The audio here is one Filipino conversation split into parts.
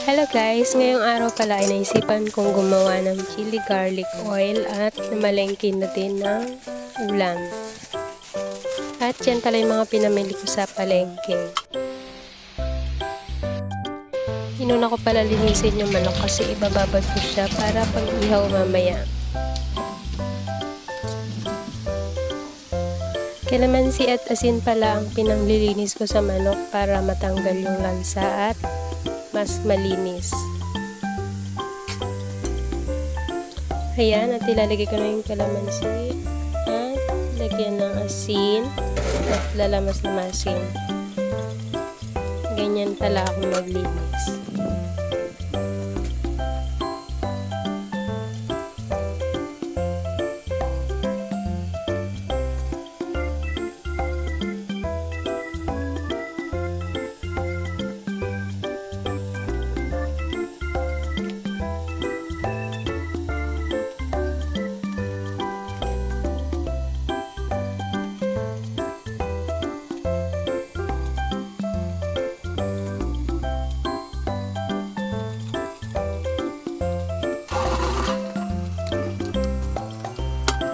Hello guys! Ngayong araw pala ay naisipan kong gumawa ng chili garlic oil at namalengke na din ng ulam. At yan pala yung mga pinamili ko sa palengke. Inuna ko pala linisin yung manok kasi ibababad ko siya para pag-ihaw mamaya. Kalamansi at asin pala ang pinanglilinis ko sa manok para matanggal yung lansa at mas malinis. Ayan, at ilalagay ko na yung kalamansi at lagyan ng asin at lalamas-lamasin. Ganyan pala ako maglinis.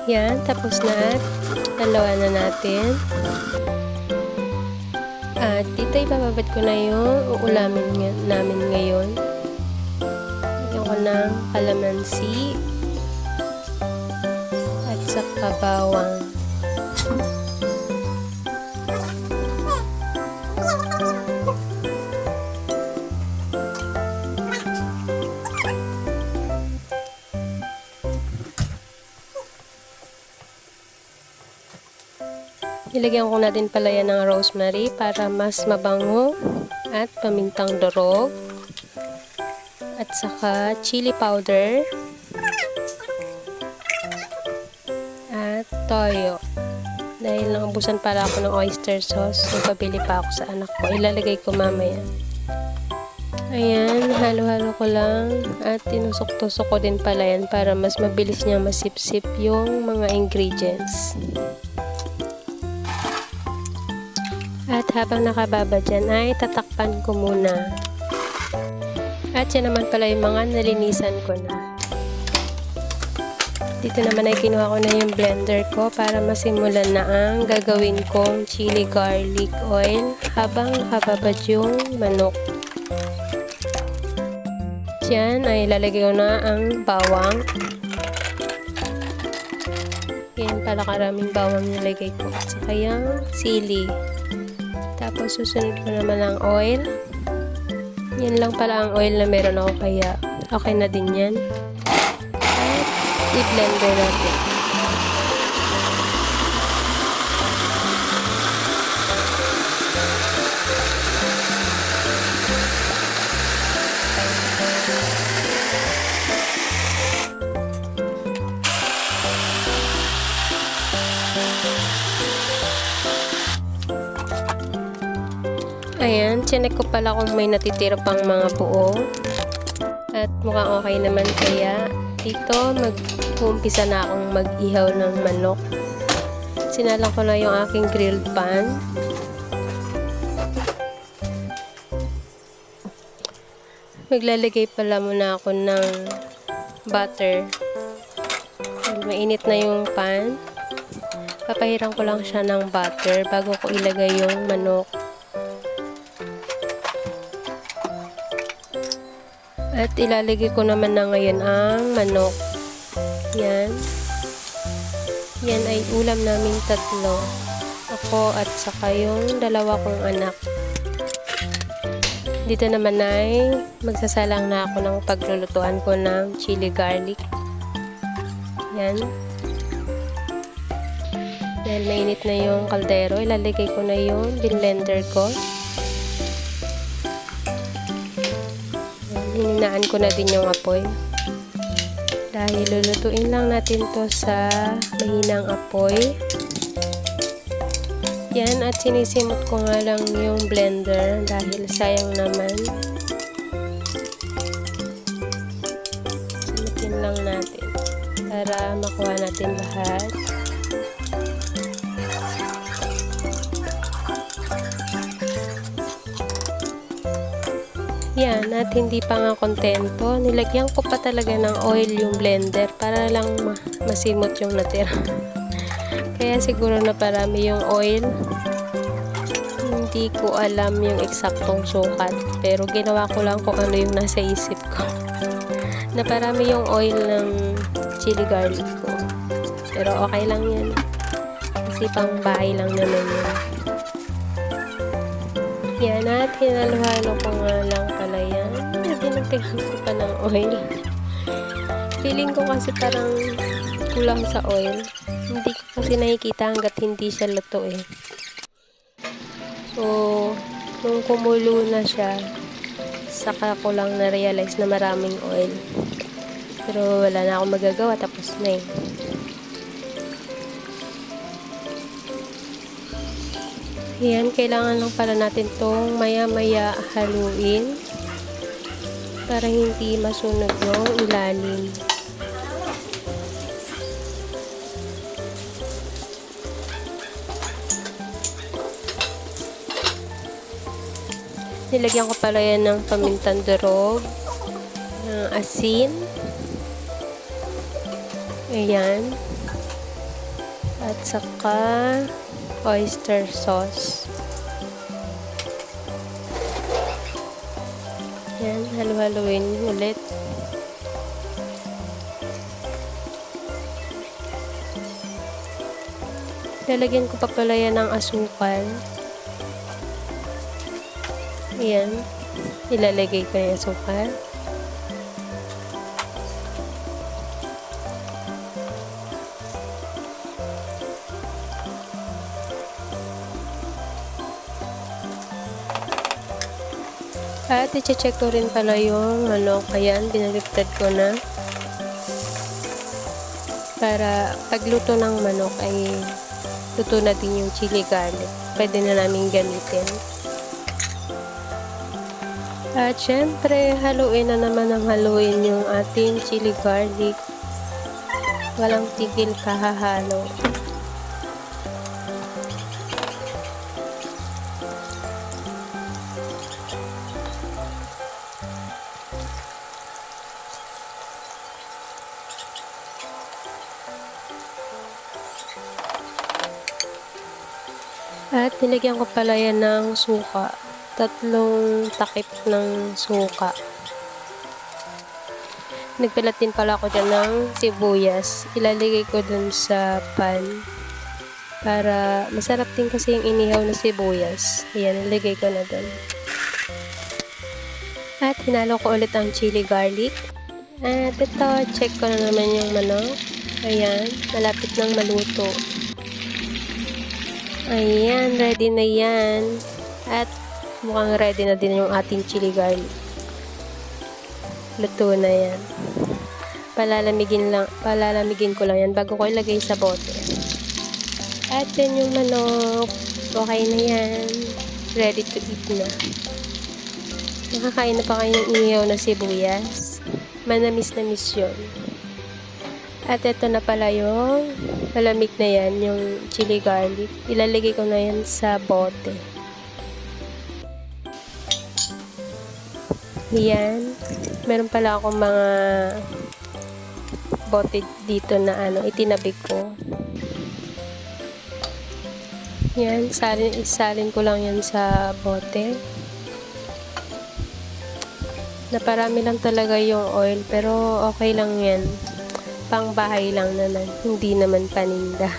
Yan, tapos na at dalawa na natin. At dito ibababad ko na yung uulamin namin ngayon. Lagyan ko ng kalamansi at saka bawang. Ilagyan ko natin pala yan ng rosemary para mas mabango at pamintang durog at saka chili powder at toyo. Dahil naubusan pala ako ng oyster sauce, pabili pa ako sa anak ko. Ilalagay ko mamaya. Ayan, halo-halo ko lang at tinusok-tusok ko din pala yan para mas mabilis niya masipsip yung mga ingredients. At habang nakababa dyan ay tatakpan ko muna. At yan naman pala yung mga nalinisan ko na. Dito naman ay kinuha ko na yung blender ko para masimulan na ang gagawin kong chili garlic oil habang nakababad yung manok. Diyan ay lalagay ko na ang bawang. Yan pala karaming bawang nilagay ko. At saka yung sili. Tapos susunod ko naman ang oil. Yan lang pala ang oil na meron ako kaya okay na din yan. At i-blender natin. Ayan, chinek ko pala kung may natitira pang mga buo. At mukhang okay naman kaya dito mag-uumpisa na akong mag-ihaw ng manok. Sinalang ko na yung aking grilled pan. Maglalagay pala muna ako ng butter. Mainit na yung pan. Papahiran ko lang siya ng butter bago ko ilagay yung manok. At ilalagay ko naman na ngayon ang manok. Yan. Yan ay ulam naming tatlo. Ako at saka yung dalawa kong anak. Dito naman ay magsasalang na ako ng paglulutuan ko ng chili garlic. Yan. Dahil mainit na yung kaldero, ilalagay ko na yung blender ko. Hininaan ko na din yung apoy. Dahil lulutuin lang natin to sa mahinang apoy. Yan, at sinisimot ko nga lang yung blender dahil sayang naman. Simutin lang natin para makuha natin lahat. Yan, at hindi pa nga kontento, nilagyan ko pa talaga ng oil yung blender para lang masimot yung natira. Kaya siguro na parami yung oil. Hindi ko alam yung eksaktong sukat, pero ginawa ko lang kung ano yung nasa isip ko. Na parami yung oil ng chili garlic ko. Pero okay lang yan. Kasi pang bahay lang naman yun. Yan, at hinalo-halo ko nga lang pala yan. Dinagdagan ko pa ng oil. Feeling ko kasi parang kulang sa oil. Hindi ko kasi nakikita hanggat hindi siya luto eh. So, nung kumulo na siya, saka ko lang na-realize na maraming oil. Pero wala na akong magagawa, tapos na eh. Ayan, kailangan lang pala natin itong maya-maya haluin para hindi masunog yung ilalim. Nilagyan ko pala yan ng pamintang durog, ng asin. Ayan. At saka oyster sauce. Yan, halu-haluin ulit. Lalagyan ko pa pala yan ng asukal. Ayan, ilalagay ko yung asukal. At i-check ko rin pala yung manok. Ayan, binaliktad ko na. Para pagluto ng manok ay luto na din yung chili garlic. Pwede na namin gamitin. At syempre, haluin na naman ng haluin yung ating chili garlic. Walang tigil kahahalo. At nilagyan ko pala yan ng suka. 3 takip ng suka. Nagpalat din pala ako dyan ng sibuyas. Ilalagay ko dun sa pan. Para masarap din kasi yung inihaw na sibuyas. Ayan, nilagay ko na dun. At hinalo ko ulit ang chili garlic. At ito, check ko na naman yung manok. Ayan, malapit nang maluto. Ayan, ready na yan. At mukhang ready na din yung ating chili garlic. Luto na yan. Palalamigin ko lang yan bago ko ilagay sa bote. At yan yung manok. Okay na yan. Ready to eat na. Nakakain na pa kayo ng inihaw na sibuyas. Manamis na miss yun. At ito na pala yung malamig na yan, yung chili garlic. Ilalagay ko na yan sa bote. Yan. Meron pala akong mga bote dito na itinabi ko. Yan. Isalin ko lang yan sa bote. Naparami lang talaga yung oil, pero okay lang yan. Pang bahay lang naman, hindi naman paninda.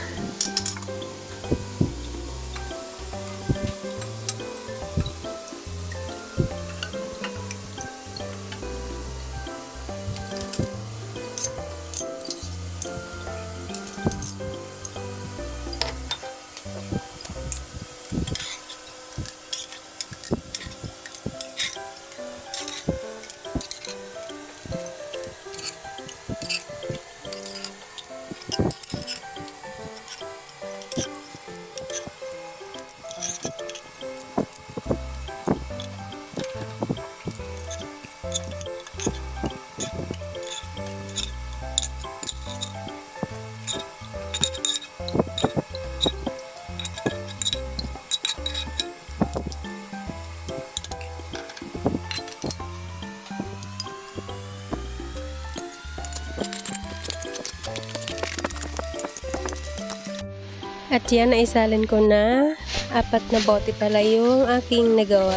At yan, naisalin ko na. 4 na bote pala yung aking nagawa.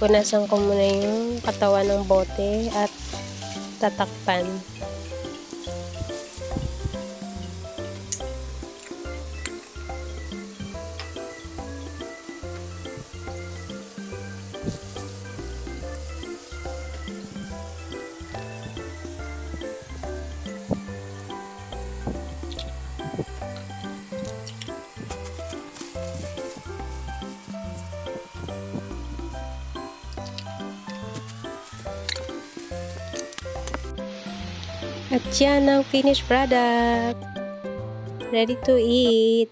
Punasan ko muna yung katawan ng bote at tatakpan. At yan ang finished product. Ready to eat.